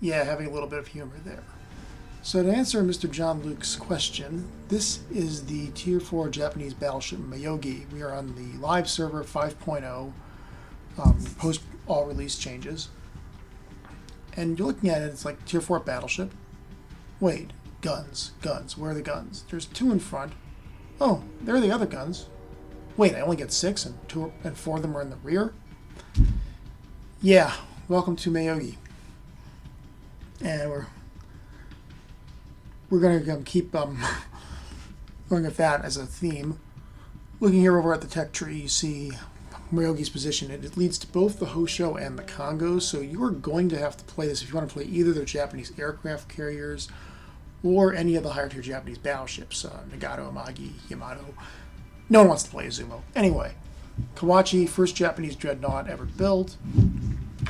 Yeah, having a little bit of humor there. So to answer Mr. John Luke's question, this is the Tier 4 Japanese battleship Myogi. We are on the live server 5.0, post all release changes. And you're looking at it, it's like Tier 4 battleship. Wait, guns. Where are the guns? There's 2 in front. Oh, there are the other guns. Wait, I only get 6 and 2 and 4 of them are in the rear? Yeah, welcome to Myogi. And we're going to keep going with that as a theme. Looking here over at the tech tree, you see Myogi's position. It leads to both the Hosho and the Kongo, so you are going to have to play this if you want to play either their Japanese aircraft carriers or any of the higher tier Japanese battleships, Nagato, Myogi, Yamato. No one wants to play Izumo. Anyway, Kawachi, first Japanese dreadnought ever built.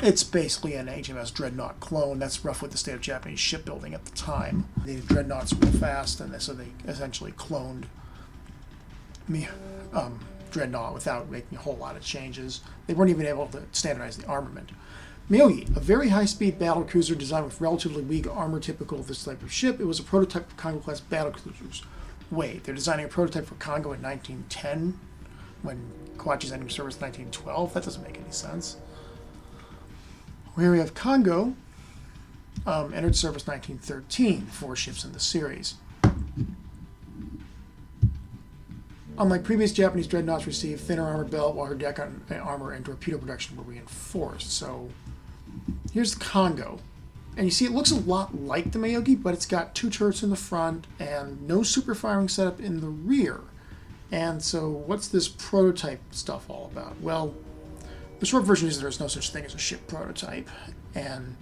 It's basically an HMS Dreadnought clone. That's roughly the state of Japanese shipbuilding at the time. They did dreadnoughts real fast, and so they essentially cloned Dreadnought without making a whole lot of changes. They weren't even able to standardize the armament. Myogi, a very high-speed battle cruiser designed with relatively weak armor typical of this type of ship. It was a prototype for Kongo-class battle cruisers. Wait, they're designing a prototype for Kongo in 1910 when Kawachi's ending service in 1912? That doesn't make any sense. Here we have Kongo, entered service 1913, 4 ships in the series. Unlike previous Japanese dreadnoughts, received thinner armor belt while her deck armor and torpedo production were reinforced. So here's the Kongo. And you see it looks a lot like the Myogi, but it's got 2 turrets in the front and no super firing setup in the rear. And so what's this prototype stuff all about? Well, the short version is there is no such thing as a ship prototype, and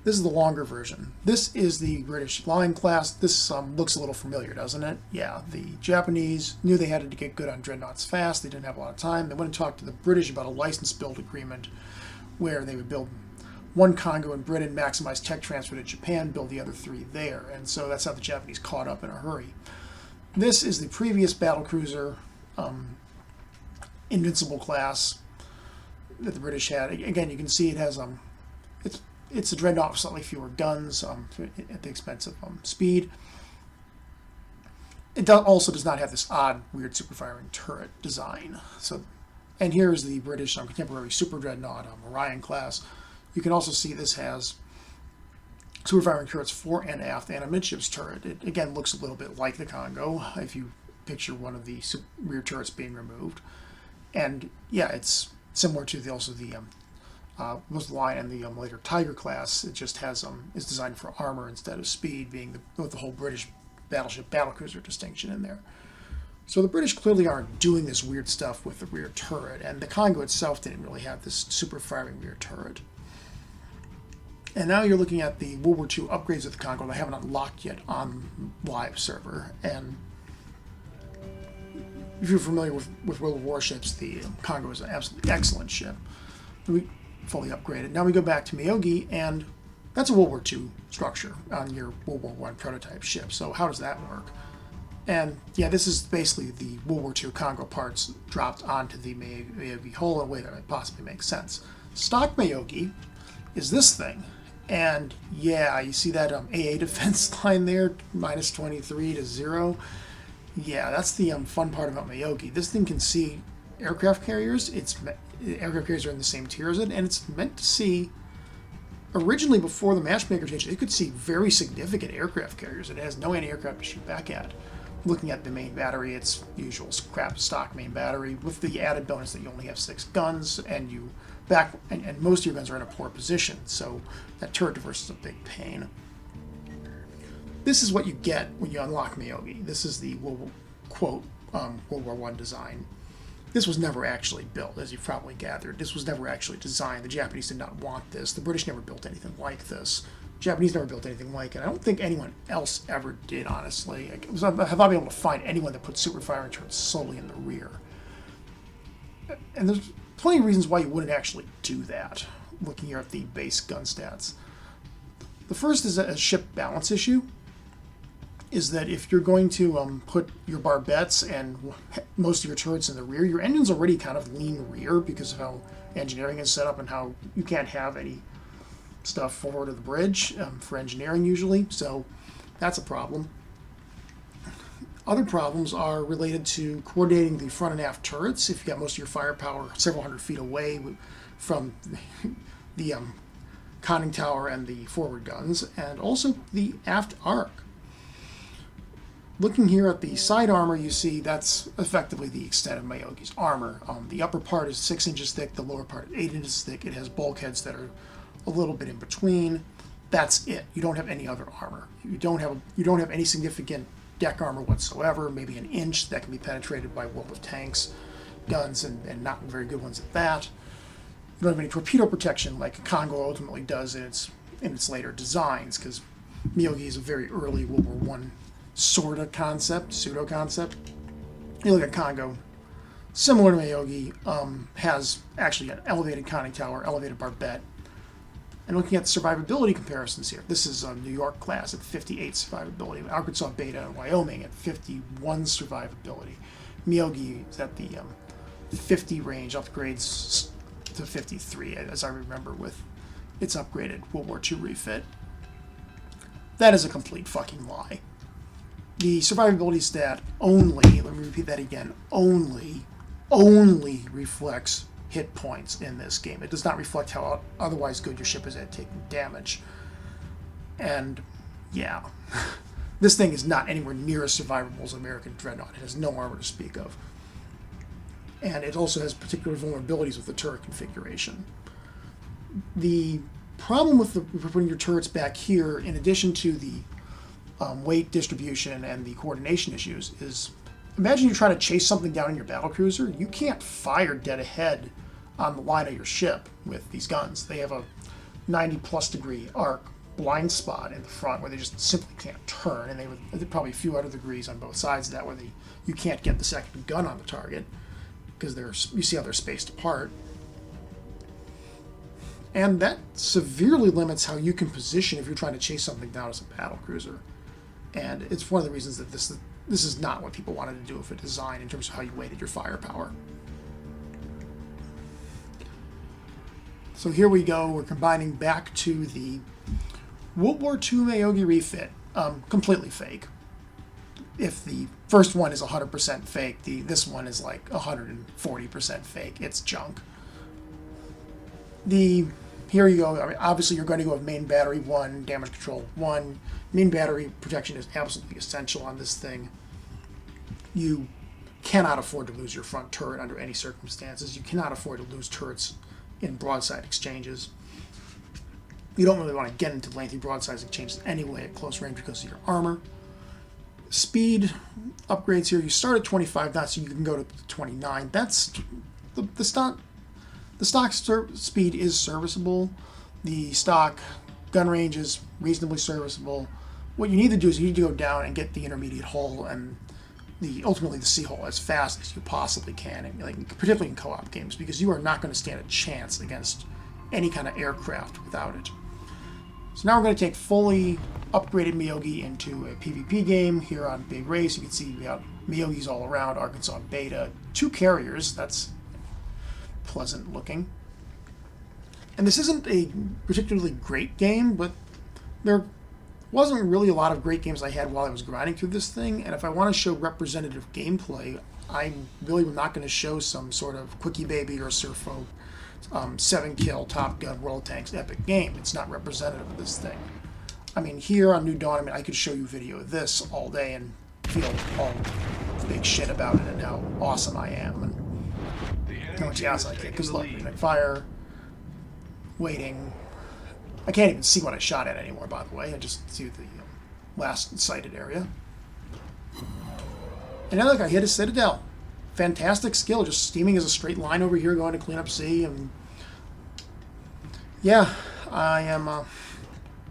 this is the longer version. This is the British Lion class. This looks a little familiar, doesn't it? Yeah, the Japanese knew they had to get good on dreadnoughts fast. They didn't have a lot of time. They went and talked to the British about a license build agreement where they would build 1 Kongo in Britain, maximize tech transfer to Japan, build the other 3 there. And so that's how the Japanese caught up in a hurry. This is the previous battle cruiser, Invincible class that the British had. Again, you can see it has it's a dreadnought with slightly fewer guns at the expense of speed. It also does not have this odd, weird super firing turret design. So, and here is the British contemporary super dreadnought, Orion class. You can also see this has super firing turrets fore and aft and a midships turret. It again looks a little bit like the Kongo if you picture one of the rear turrets being removed. And yeah, it's similar to the Lion and the later Tiger class. It just has is designed for armor instead of speed, being with the whole British battleship battlecruiser distinction in there. So the British clearly aren't doing this weird stuff with the rear turret, and the Kongo itself didn't really have this super firing rear turret. And now you're looking at the World War II upgrades of the Kongo that I haven't unlocked yet on live server. And if you're familiar with World of Warships, the Kongo is an absolutely excellent ship. We fully upgraded. Now we go back to Myogi, and that's a World War II structure on your World War I prototype ship. So how does that work? And yeah, this is basically the World War II Kongo parts dropped onto the Myogi hull in a way that might possibly makes sense. Stock Myogi is this thing. And yeah, you see that AA defense line there, minus 23 to 0. Yeah, that's the fun part about Myogi. This thing can see aircraft carriers. Aircraft carriers are in the same tier as it, and it's meant to see. Originally, before the matchmaker change, it could see very significant aircraft carriers. It has no anti-aircraft to shoot back at. Looking at the main battery, it's usual crap stock main battery with the added bonus that you only have 6 guns, and and most of your guns are in a poor position. So that turret diverse is a big pain. This is what you get when you unlock Myogi. This is the World War I design. This was never actually built, as you've probably gathered. This was never actually designed. The Japanese did not want this. The British never built anything like this. The Japanese never built anything like it. I don't think anyone else ever did, honestly. I have not been able to find anyone that put super firing turrets solely in the rear. And there's plenty of reasons why you wouldn't actually do that, looking here at the base gun stats. The first is a ship balance issue. Is that if you're going to put your barbettes and most of your turrets in the rear, your engine's already kind of lean rear because of how engineering is set up and how you can't have any stuff forward of the bridge for engineering usually, so that's a problem. Other problems are related to coordinating the front and aft turrets. If you've got most of your firepower several hundred feet away from the conning tower and the forward guns, and also the aft arc. Looking here at the side armor, you see that's effectively the extent of Myogi's armor. The upper part is 6 inches thick, the lower part is 8 inches thick. It has bulkheads that are a little bit in between. That's it. You don't have any other armor. You don't have any significant deck armor whatsoever. Maybe an inch that can be penetrated by World of Tanks guns, and not very good ones at that. You don't have any torpedo protection like Congo ultimately does in its later designs, because Myogi is a very early World War I sort of concept, pseudo concept. You look at Congo, similar to Myogi, has actually an elevated conning tower, elevated barbette. And looking at the survivability comparisons here, this is a New York class at 58 survivability, Arkansas Beta and Wyoming at 51 survivability. Myogi is at the 50 range, upgrades to 53, as I remember, with its upgraded World War II refit. That is a complete fucking lie. The survivability stat only, let me repeat that again, only reflects hit points in this game. It does not reflect how otherwise good your ship is at taking damage. And yeah, this thing is not anywhere near as survivable as American Dreadnought. It has no armor to speak of. And it also has particular vulnerabilities with the turret configuration. The problem with putting your turrets back here, in addition to the weight distribution and the coordination issues, is imagine you're trying to chase something down in your battlecruiser. You can't fire dead ahead on the line of your ship with these guns. They have a 90+ degree arc blind spot in the front where they just simply can't turn, and they probably a few other degrees on both sides of that where you can't get the second gun on the target because you see how they're spaced apart. And that severely limits how you can position if you're trying to chase something down as a battlecruiser. And it's one of the reasons that this is not what people wanted to do with a design in terms of how you weighted your firepower. So here we go. We're combining back to the World War II Myogi refit. Completely fake. If the first one is 100% fake, this one is like 140% fake. It's junk. Here you go. I mean, obviously, you're going to go with main battery 1, damage control 1. Main battery protection is absolutely essential on this thing. You cannot afford to lose your front turret under any circumstances. You cannot afford to lose turrets in broadside exchanges. You don't really want to get into lengthy broadside exchanges anyway at close range because of your armor. Speed upgrades here. You start at 25 knots, so you can go to 29. That's the stock. The stock speed is serviceable. The stock gun range is reasonably serviceable. What you need to do is you need to go down and get the intermediate hull and ultimately the sea hull as fast as you possibly can, and particularly in co-op games, because you are not going to stand a chance against any kind of aircraft without it. So now we're going to take fully upgraded Myogi into a PvP game here on Big Race. You can see we got Myogis all around, Arkansas Beta, 2 carriers. That's pleasant looking. And this isn't a particularly great game, but there wasn't really a lot of great games I had while I was grinding through this thing, and if I want to show representative gameplay, I'm really not going to show some sort of Quickie Baby or Surfo 7-kill Top Gun World Tanks epic game. It's not representative of this thing. I mean, here on New Dawn, I mean, I could show you video of this all day and feel all big shit about it and how awesome I am and how much ass I kick. Because look, fire, waiting. I can't even see what I shot at anymore, by the way. I just see the last sighted area. And now look, I hit a Citadel. Fantastic skill, just steaming as a straight line over here, going to clean up sea. And yeah, I am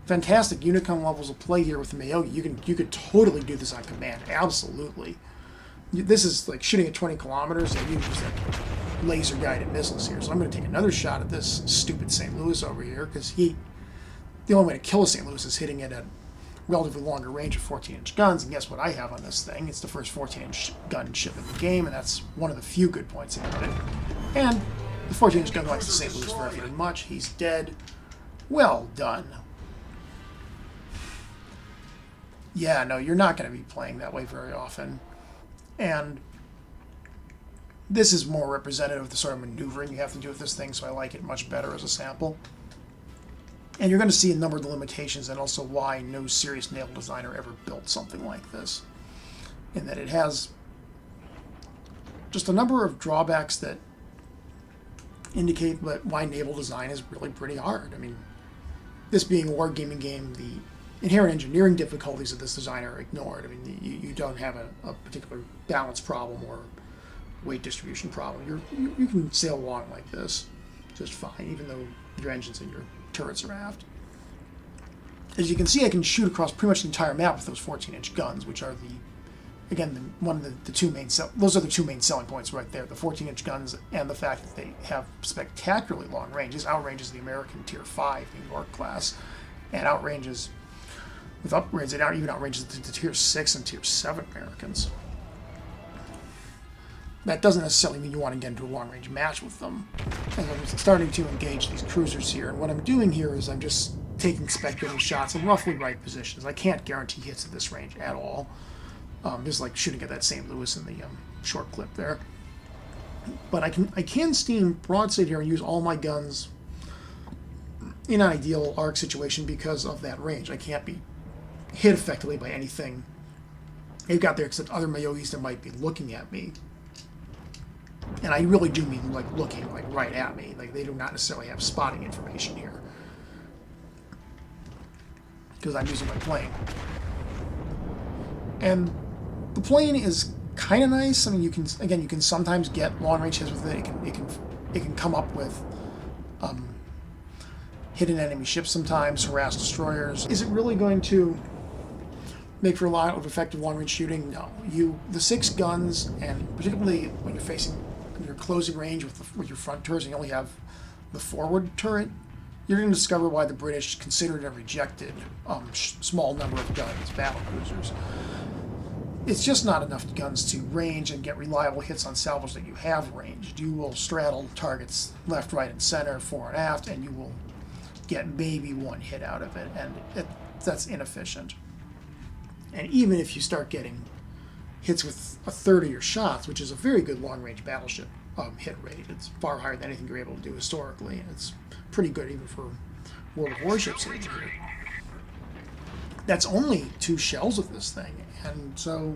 fantastic Unicum levels of play here with the Myogi. You could totally do this on command, absolutely. This is like shooting at 20 kilometers, and you use like laser guided missiles here. So I'm going to take another shot at this stupid St. Louis over here, because the only way to kill a St. Louis is hitting it at relatively longer range of 14-inch guns, and guess what I have on this thing? It's the first 14-inch gun ship in the game, and that's one of the few good points about it. And the 14-inch gun likes the St. Louis very, very much. He's dead. Well done. Yeah, no, you're not going to be playing that way very often. And this is more representative of the sort of maneuvering you have to do with this thing, so I like it much better as a sample. And you're going to see a number of the limitations and also why no serious naval designer ever built something like this. In that it has just a number of drawbacks that indicate why naval design is really pretty hard. I mean, this being a wargaming game, the inherent engineering difficulties of this design are ignored. I mean, you don't have a particular balance problem or weight distribution problem. You can sail along like this just fine, even though your engines and your turrets are aft. As you can see, I can shoot across pretty much the entire map with those 14-inch guns, which are the two main those are the two main selling points right there: the 14-inch guns and the fact that they have spectacularly long range. This outranges the American Tier 5 New York class, and outranges with upgrades. It even outranges the Tier 6 and Tier 7 Americans. That doesn't necessarily mean you want to get into a long-range match with them. And I'm starting to engage these cruisers here, and what I'm doing here is I'm just taking speculative shots in roughly right positions. I can't guarantee hits at this range at all. Just like shooting at that St. Louis in the short clip there. But I can steam broadside here and use all my guns in an ideal arc situation because of that range. I can't be hit effectively by anything they've got there except other Myogis that might be looking at me. And I really do mean like looking like right at me. Like they do not necessarily have spotting information here. Because I'm using my plane. And the plane is kind of nice. I mean, you can sometimes get long range hits with it. It can come up with hidden enemy ships sometimes, harass destroyers. Is it really going to make for a lot of effective long range shooting? No. The 6 guns, and particularly when you're facing your closing range with your front turrets, and you only have the forward turret, you're going to discover why the British considered and rejected small number of guns, battle cruisers. It's just not enough guns to range and get reliable hits on salvos that you have ranged. You will straddle targets left, right, and center, fore and aft, and you will get maybe one hit out of it, and that's inefficient. And even if you start getting hits with a third of your shots, which is a very good long-range battleship hit rate, it's far higher than anything you're able to do historically, and it's pretty good even for World of Warships here. That's only 2 shells of this thing, and so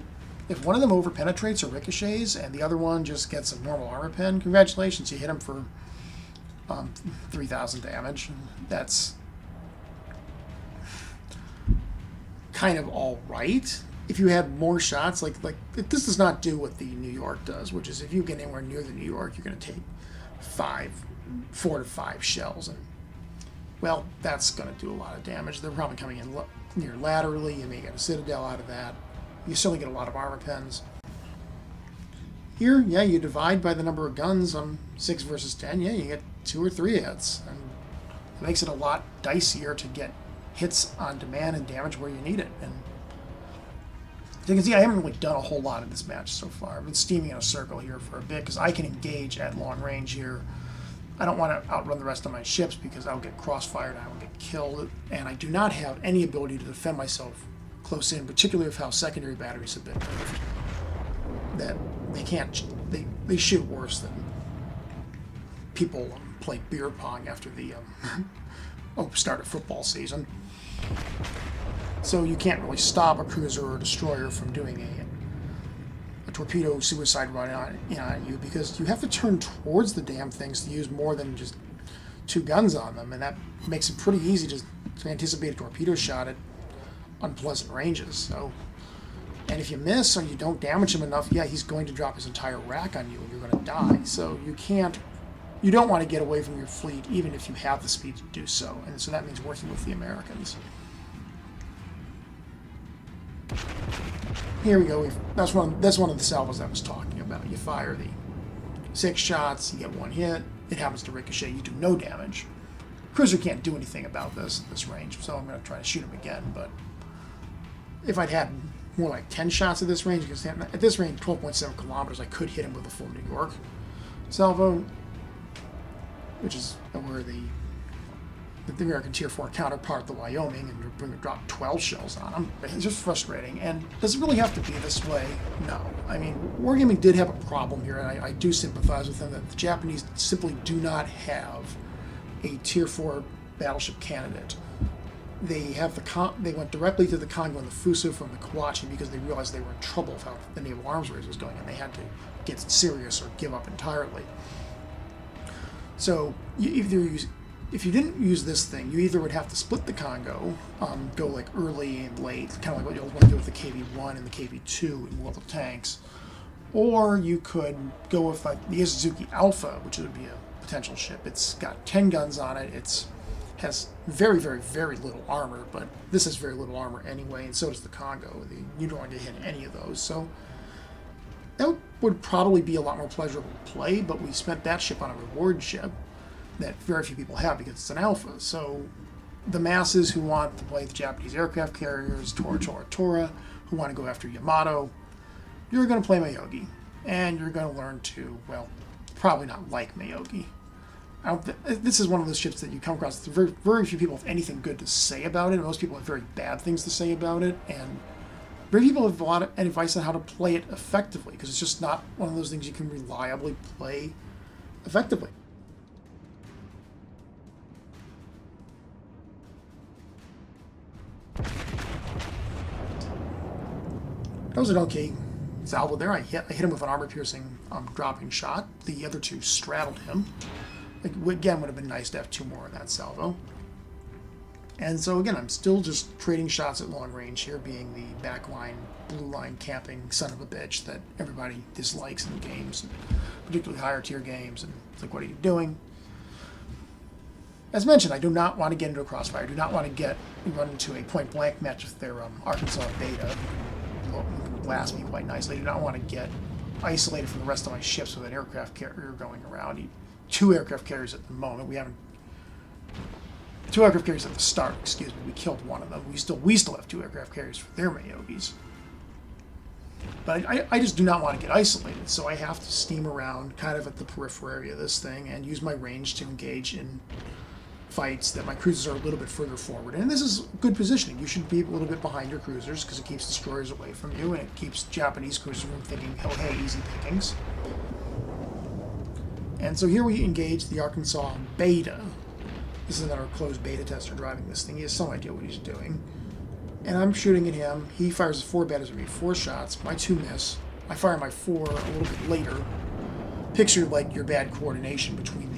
if one of them over-penetrates or ricochets and the other one just gets a normal armor pen, congratulations, you hit him for 3,000 damage. That's kind of all right. If you had more shots, like this does not do what the New York does, which is if you get anywhere near the New York, you're going to take 4 to 5 shells, and well, that's going to do a lot of damage. They're probably coming in near laterally. You may get a citadel out of that. You certainly get a lot of armor pens. Here, yeah, you divide by the number of guns. 6 versus 10. Yeah, you get 2 or 3 hits, and it makes it a lot dicier to get hits on demand and damage where you need it. And as you can see, I haven't really done a whole lot in this match so far. I've been steaming in a circle here for a bit because I can engage at long range here. I don't want to outrun the rest of my ships because I'll get crossfired and I will get killed. And I do not have any ability to defend myself close in, particularly with how secondary batteries have been nerfed. That they shoot worse than people play beer pong after the start of football season. So you can't really stop a cruiser or a destroyer from doing a torpedo suicide run on you because you have to turn towards the damn things to use more than just 2 guns on them, and that makes it pretty easy to anticipate a torpedo shot at unpleasant ranges. So, and if you miss or you don't damage him enough, yeah, he's going to drop his entire rack on you and you're going to die. So you don't want to get away from your fleet even if you have the speed to do so, and so that means working with the Americans. Here we go. That's one of the salvos I was talking about. You fire the 6 shots, you get 1 hit. It happens to ricochet. You do no damage. Cruiser can't do anything about this range, so I'm going to try to shoot him again. But if I'd had more like 10 shots at this range, because at this range, 12.7 kilometers, I could hit him with a full New York salvo, which is where the the American Tier 4 counterpart, the Wyoming, and you're going to drop 12 shells on them. It's just frustrating. And does it really have to be this way? No. I mean, Wargaming did have a problem here, and I do sympathize with them that the Japanese simply do not have a Tier 4 battleship candidate. They went directly to the Congo and the Fuso from the Kawachi because they realized they were in trouble with how the naval arms race was going, and they had to get serious or give up entirely. So if you didn't use this thing, you either would have to split the Congo, go like early and late, kind of like what you always want to do with the KV-1 and the KV-2 in World of Tanks, or you could go with like the Suzuki Alpha, which would be a potential ship. It's got 10 guns on it. It's has very, very, very little armor, but this has very little armor anyway, and so does the Congo. You don't want to hit any of those, so that would probably be a lot more pleasurable to play, but we spent that ship on a reward ship that very few people have because it's an alpha. So the masses who want to play the Japanese aircraft carriers, Tora, who want to go after Yamato, you're going to play Myogi, and you're going to learn to, well, probably not like Myogi. This is one of those ships that you come across. Very, very few people have anything good to say about it. Most people have very bad things to say about it, and very people have a lot of advice on how to play it effectively, because it's just not one of those things you can reliably play effectively. That was an okay salvo there. I hit him with an armor-piercing dropping shot. The other two straddled him. Again, would have been nice to have 2 more of that salvo. And so again, I'm still just trading shots at long range here, being the backline, blue line camping son of a bitch that everybody dislikes in games, particularly higher tier games. And it's like, what are you doing? As mentioned, I do not want to get into a crossfire. I do not want to run into a point-blank match with their Arkansas Beta. Blast me quite nicely. I do not want to get isolated from the rest of my ships with an aircraft carrier going around. 2 aircraft carriers at the moment. We haven't 2 aircraft carriers at the start. Excuse me. We killed one of them. We still have 2 aircraft carriers for their Myogis. But I just do not want to get isolated, so I have to steam around kind of at the periphery of this thing and use my range to engage in fights that my cruisers are a little bit further forward. And this is good positioning. You should be a little bit behind your cruisers because it keeps destroyers away from you, and it keeps Japanese cruisers from thinking, oh, hey, easy pickings. And so here we engage the Arkansas Beta. This is another closed beta tester driving this thing. He has some idea what he's doing. And I'm shooting at him. He fires 4 betas at me, 4 shots. My 2 miss. I fire my 4 a little bit later. Picture like your bad coordination between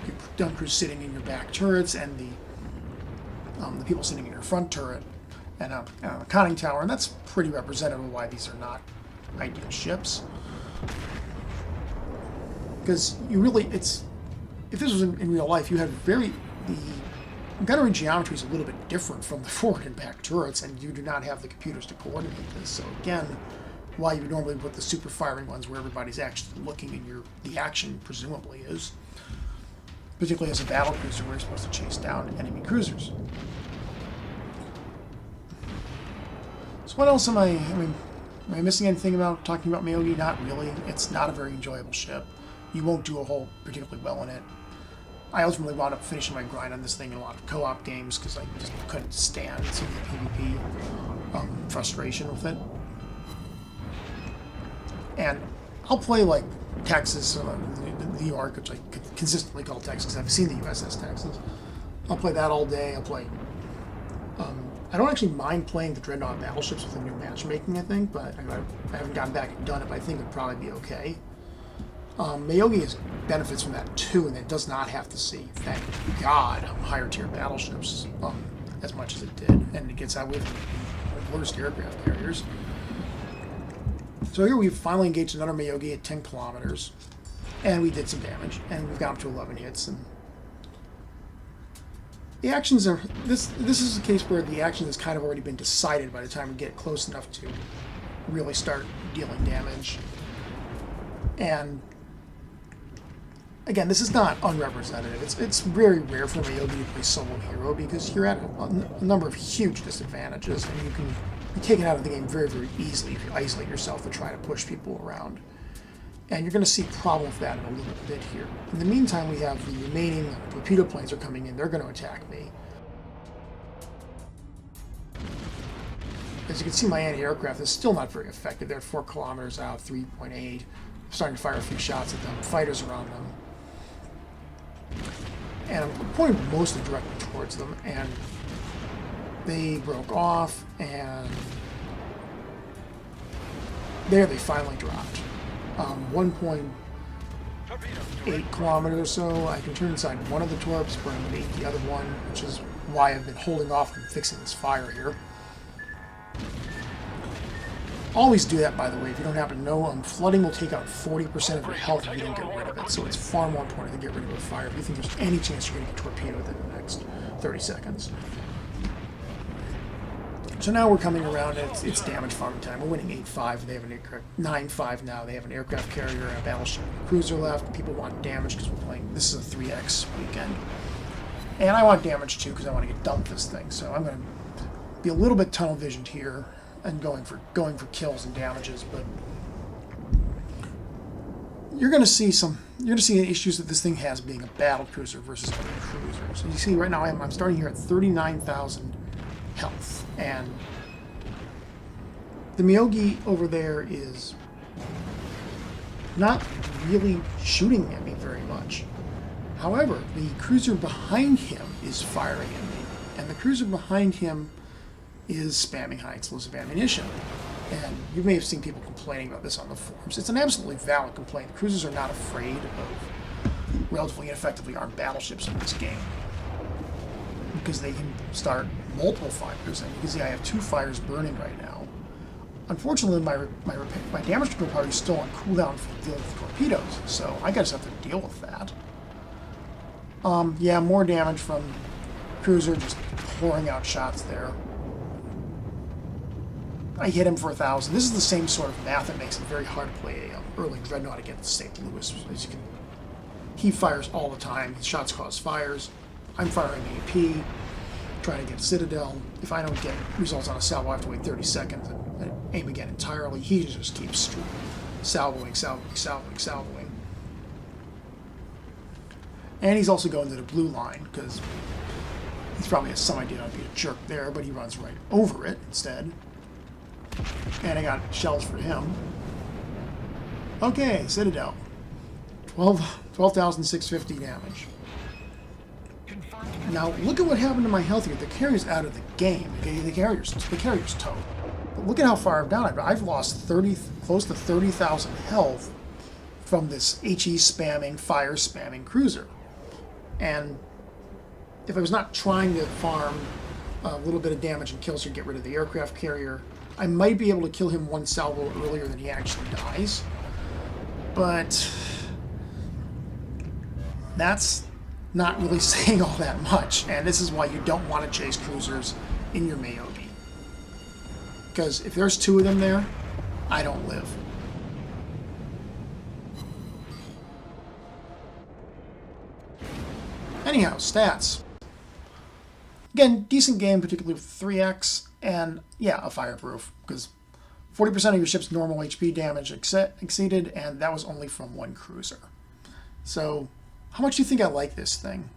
your gun crew sitting in your back turrets and the people sitting in your front turret and a conning tower. And that's pretty representative of why these are not ideal ships. Because you really, if this was in real life, you had the gunnery geometry is a little bit different from the forward and back turrets, and you do not have the computers to coordinate this. So again, why you would normally put the super firing ones where everybody's actually looking and the action presumably is, particularly as a battle cruiser where you're supposed to chase down enemy cruisers. So what else am I missing anything about talking about Myogi? Not really. It's not a very enjoyable ship. You won't do a whole particularly well in it. I ultimately wound up finishing my grind on this thing in a lot of co-op games because I just couldn't stand some of the PvP frustration with it. And I'll play like Texas, New York, which I consistently call Texas. I've seen the USS Texas. I'll play that all day. I'll play. I don't actually mind playing the Dreadnought battleships with the new matchmaking, I think, but I haven't gotten back and done it, but I think it'd probably be okay. Myogi benefits from that too, and it does not have to see, thank God, higher tier battleships as much as it did, and it gets out with the worst aircraft carriers. So here we've finally engaged another Myogi at 10 kilometers, and we did some damage, and we've got up to 11 hits. And the actions are this is a case where the action has kind of already been decided by the time we get close enough to really start dealing damage. And again, this is not unrepresentative. It's very rare for Myogi to play solo hero because you're at a number of huge disadvantages, and you can be taken out of the game very, very easily if you isolate yourself and try to push people around. And you're going to see a problem with that in a little bit here. In the meantime, we have the remaining torpedo planes are coming in. They're going to attack me. As you can see, my anti-aircraft is still not very effective. They're 4 kilometers out, 3.8. I'm starting to fire a few shots at them. Fighters are on them. And I'm pointing mostly directly towards them. And they broke off. And there they finally dropped. 1.8 kilometers or so. I can turn inside one of the torps, but I'm going to eat the other one, which is why I've been holding off on fixing this fire here. Always do that, by the way, if you don't happen to know. Flooding will take out 40% of your health if you don't get rid of it, so it's far more important to get rid of a fire if you think there's any chance you're going to get torpedoed within the next 30 seconds. So now we're coming around, and it's damage farming time. We're winning 8-5. They have an aircraft 9-5 now. They have an aircraft carrier and a battleship and a cruiser left. People want damage because we're playing. This is a 3x weekend, and I want damage too because I want to get done with this thing. So I'm going to be a little bit tunnel visioned here and going for kills and damages. But you're going to see issues that this thing has being a battle cruiser versus a cruiser. So you see right now I'm starting here at 39,000 health, and the Myogi over there is not really shooting at me very much. However, the cruiser behind him is firing at me, and the cruiser behind him is spamming high explosive ammunition. And you may have seen people complaining about this on the forums. It's an absolutely valid complaint. Cruisers are not afraid of relatively ineffectively armed battleships in this game, because they can start multiple fires, and you can see I have 2 fires burning right now. Unfortunately, my damage control party is still on cooldown for dealing with torpedoes, so I just have to deal with that. Yeah, more damage from cruiser, just pouring out shots there. I hit him for 1,000. This is the same sort of math that makes it very hard to play a early dreadnought against St. Louis. As you can, he fires all the time. His shots cause fires. I'm firing AP, trying to get Citadel. If I don't get results on a salvo, I have to wait 30 seconds and aim again entirely. He just keeps salvoing. And he's also going to the blue line, because he's probably has some idea I'd be a jerk there, but he runs right over it instead. And I got shells for him. Okay, Citadel. 12,650 damage. Now, look at what happened to my health here. The carrier's out of the game. Okay, the carrier's towed. But look at how far I've down. I've lost close to 30,000 health from this HE spamming, fire spamming cruiser. And if I was not trying to farm a little bit of damage and kills to get rid of the aircraft carrier, I might be able to kill him one salvo earlier than he actually dies. But that's not really saying all that much, and this is why you don't want to chase cruisers in your Myogi. Because if there's 2 of them there, I don't live. Anyhow, stats. Again, decent game, particularly with 3x, and yeah, a fireproof, because 40% of your ship's normal HP damage exceeded, and that was only from 1 cruiser. So, how much do you think I like this thing?